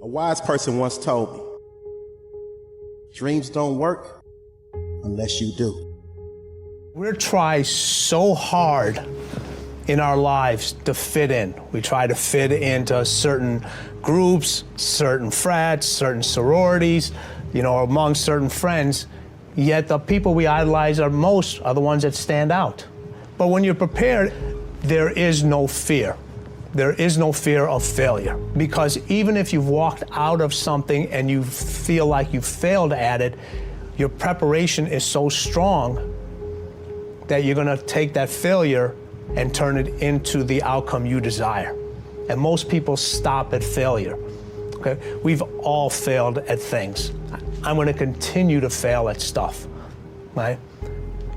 A wise person once told me, dreams don't work unless you do. We try so hard in our lives to fit in. We try to fit into certain groups, certain frats, certain sororities, among certain friends, yet the people we idolize most are the ones that stand out. But when you're prepared, there is no fear. There is no fear of failure, because even if you've walked out of something and you feel like you failed at it, your preparation is so strong that you're gonna take that failure and turn it into the outcome you desire. And most people stop at failure, okay? We've all failed at things. I'm gonna continue to fail at stuff, right?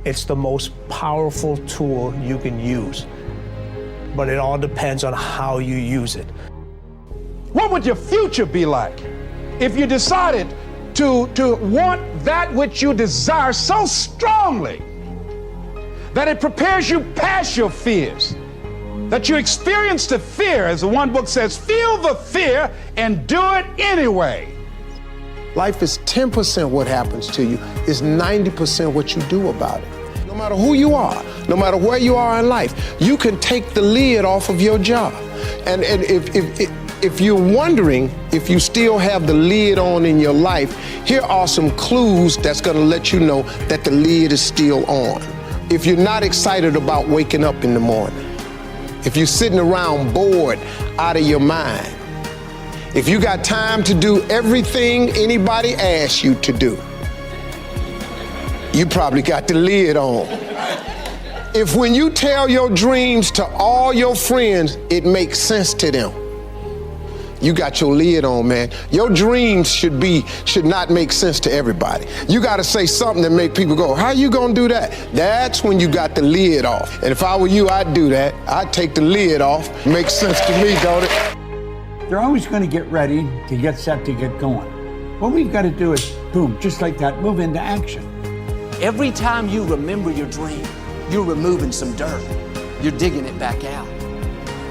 It's the most powerful tool you can use, but it all depends on how you use it. What would your future be like if you decided to want that which you desire so strongly that it prepares you past your fears, that you experience the fear, as the one book says, feel the fear and do it anyway? Life is 10% what happens to you, it's 90% what you do about it. No matter who you are, no matter where you are in life, you can take the lid off of your job. And if you're wondering if you still have the lid on in your life, here are some clues that's gonna let you know that the lid is still on. If you're not excited about waking up in the morning, if you're sitting around bored out of your mind, if you got time to do everything anybody asks you to do, you probably got the lid on. If when you tell your dreams to all your friends, it makes sense to them, you got your lid on, man. Your dreams should not make sense to everybody. You gotta say something that make people go, how you gonna do that? That's when you got the lid off. And if I were you, I'd do that. I'd take the lid off. Makes sense to me, don't it? They're always gonna get ready to get set to get going. What we've gotta do is, boom, just like that, move into action. Every time you remember your dream, you're removing some dirt. You're digging it back out.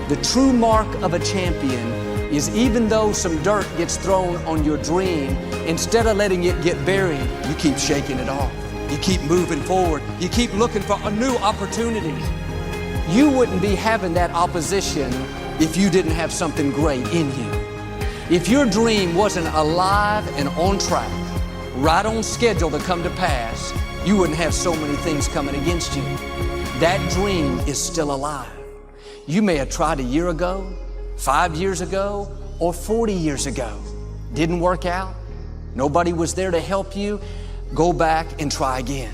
The true mark of a champion is, even though some dirt gets thrown on your dream, instead of letting it get buried, you keep shaking it off. You keep moving forward. You keep looking for a new opportunity. You wouldn't be having that opposition if you didn't have something great in you. If your dream wasn't alive and on track, right on schedule to come to pass, you wouldn't have so many things coming against you. That dream is still alive. You may have tried a year ago, 5 years ago, or 40 years ago. Didn't work out. Nobody was there to help you. Go back and try again.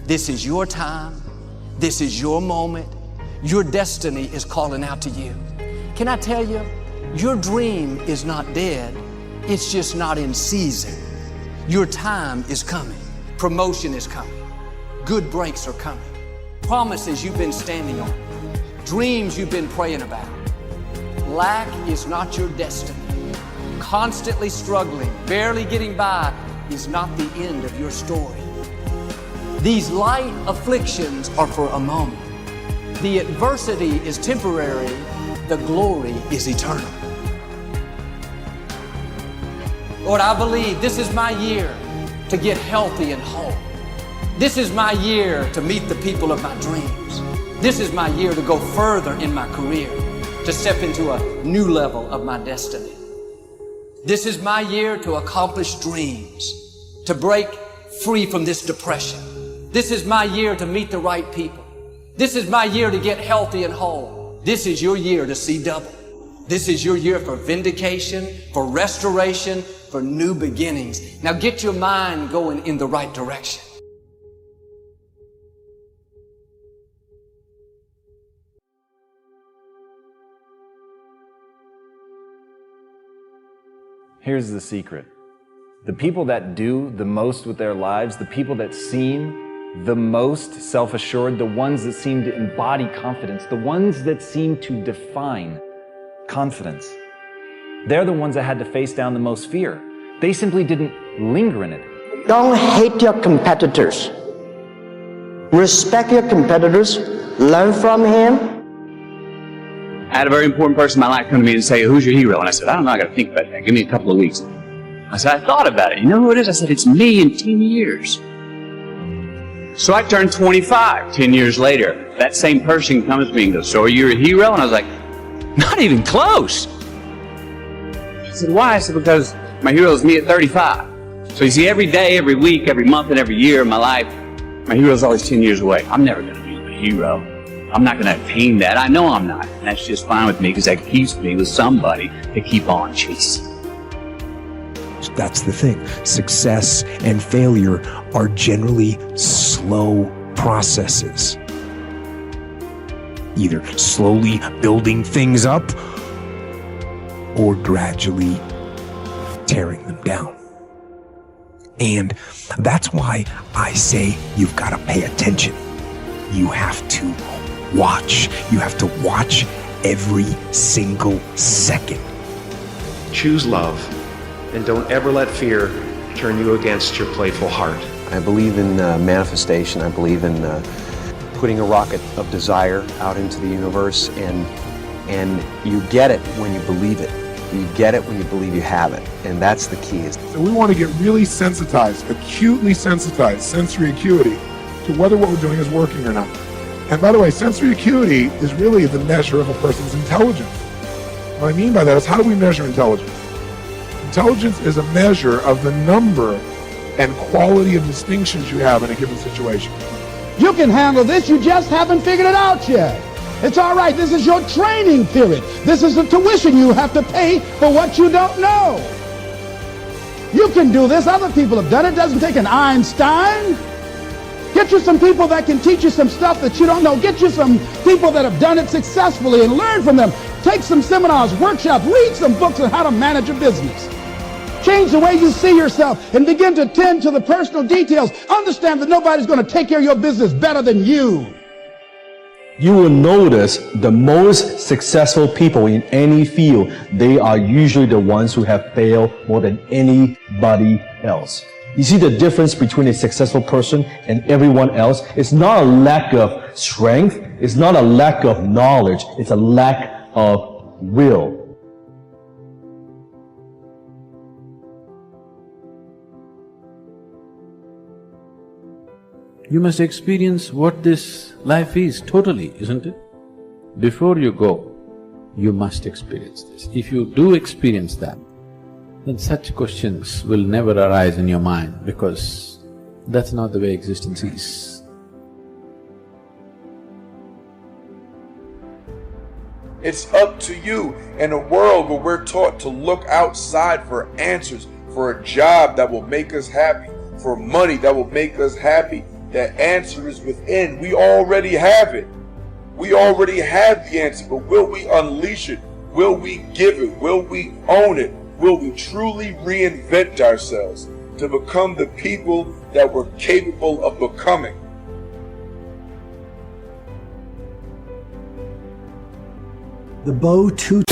This is your time. This is your moment. Your destiny is calling out to you. Can I tell you, your dream is not dead. It's just not in season. Your time is coming. Promotion is coming. Good breaks are coming. Promises you've been standing on. Dreams you've been praying about. Lack is not your destiny. Constantly struggling, barely getting by is not the end of your story. These light afflictions are for a moment. The adversity is temporary. The glory is eternal. Lord, I believe this is my year to get healthy and whole. This is my year to meet the people of my dreams. This is my year to go further in my career, to step into a new level of my destiny. This is my year to accomplish dreams, to break free from this depression. This is my year to meet the right people. This is my year to get healthy and whole. This is your year to see double. This is your year for vindication, for restoration, for new beginnings. Now get your mind going in the right direction. Here's the secret. The people that do the most with their lives, the people that seem the most self-assured, the ones that seem to embody confidence, the ones that seem to define confidence, they're the ones that had to face down the most fear. They simply didn't linger in it. Don't hate your competitors. Respect your competitors. Learn from him. I had a very important person in my life come to me and say, who's your hero? And I said, I don't know, I got to think about that. Give me a couple of weeks. I said, I thought about it. You know who it is? I said, it's me in 10 years. So I turned 25 10 years later. That same person comes to me and goes, so are you a hero? And I was like, not even close. I said, why? I said, because my hero is me at 35. So you see, every day, every week, every month, and every year of my life, my hero is always 10 years away. I'm never going to be a hero. I'm not going to attain that. I know I'm not. And that's just fine with me because that keeps me with somebody to keep on chasing. That's the thing. Success and failure are generally slow processes. Either slowly building things up or gradually tearing them down. And that's why I say you've got to pay attention. You have to watch. You have to watch every single second. Choose love, and don't ever let fear turn you against your playful heart. I believe in manifestation. I believe in putting a rocket of desire out into the universe, and you get it when you believe it. You get it when you believe you have it, and that's the key. So we want to get really sensitized, acutely sensitized, sensory acuity, to whether what we're doing is working or not. And by the way, sensory acuity is really the measure of a person's intelligence. What I mean by that is, how do we measure intelligence? Intelligence is a measure of the number and quality of distinctions you have in a given situation. You can handle this, you just haven't figured it out yet. It's all right, this is your training period. This is the tuition you have to pay for what you don't know. You can do this, other people have done it. It doesn't take an Einstein. Get you some people that can teach you some stuff that you don't know. Get you some people that have done it successfully and learn from them. Take some seminars, workshops, read some books on how to manage a business. Change the way you see yourself and begin to tend to the personal details. Understand that nobody's going to take care of your business better than you. You will notice the most successful people in any field, they are usually the ones who have failed more than anybody else. You see the difference between a successful person and everyone else? It's not a lack of strength. It's not a lack of knowledge. It's a lack of will. You must experience what this life is totally, isn't it? Before you go, you must experience this. If you do experience that, then such questions will never arise in your mind, because that's not the way existence is. It's up to you in a world where we're taught to look outside for answers, for a job that will make us happy, for money that will make us happy. The answer is within. We already have it. We already have the answer, but will we unleash it? Will we give it? Will we own it? Will we truly reinvent ourselves to become the people that we're capable of becoming? The bow too.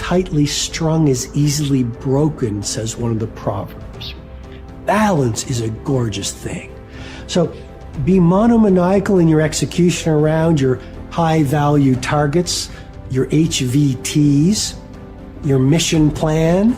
Tightly strung is easily broken, says one of the proverbs. Balance is a gorgeous thing. So be monomaniacal in your execution around your high-value targets, your HVTs, your mission plan,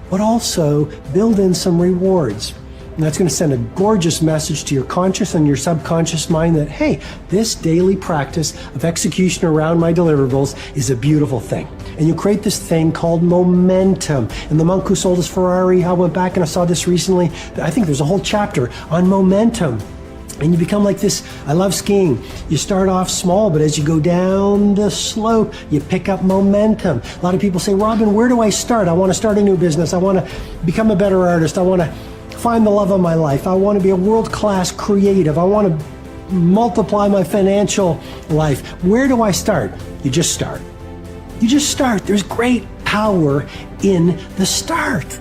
but also build in some rewards. And that's going to send a gorgeous message to your conscious and your subconscious mind that, hey, this daily practice of execution around my deliverables is a beautiful thing. And you create this thing called momentum. And the monk who sold his Ferrari, I went back and I saw this recently. I think there's a whole chapter on momentum. And you become like this. I love skiing. You start off small, but as you go down the slope, you pick up momentum. A lot of people say, Robin, where do I start? I want to start a new business. I want to become a better artist. I want to find the love of my life. I want to be a world-class creative. I want to multiply my financial life. Where do I start? You just start. You just start. There's great power in the start.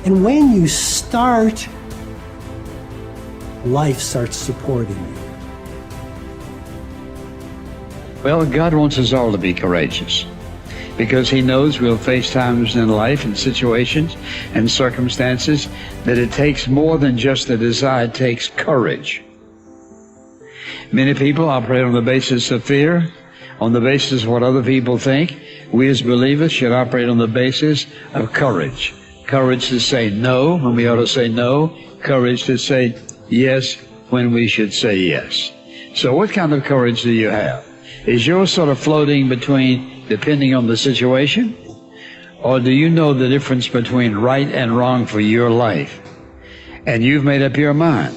And when you start, life starts supporting you. Well, God wants us all to be courageous because He knows we'll face times in life and situations and circumstances that it takes more than just a desire, it takes courage. Many people operate on the basis of fear, on the basis of what other people think. We as believers should operate on the basis of courage. Courage to say no when we ought to say no. Courage to say yes when we should say yes. So what kind of courage do you have? Is yours sort of floating between depending on the situation? Or do you know the difference between right and wrong for your life? And you've made up your mind.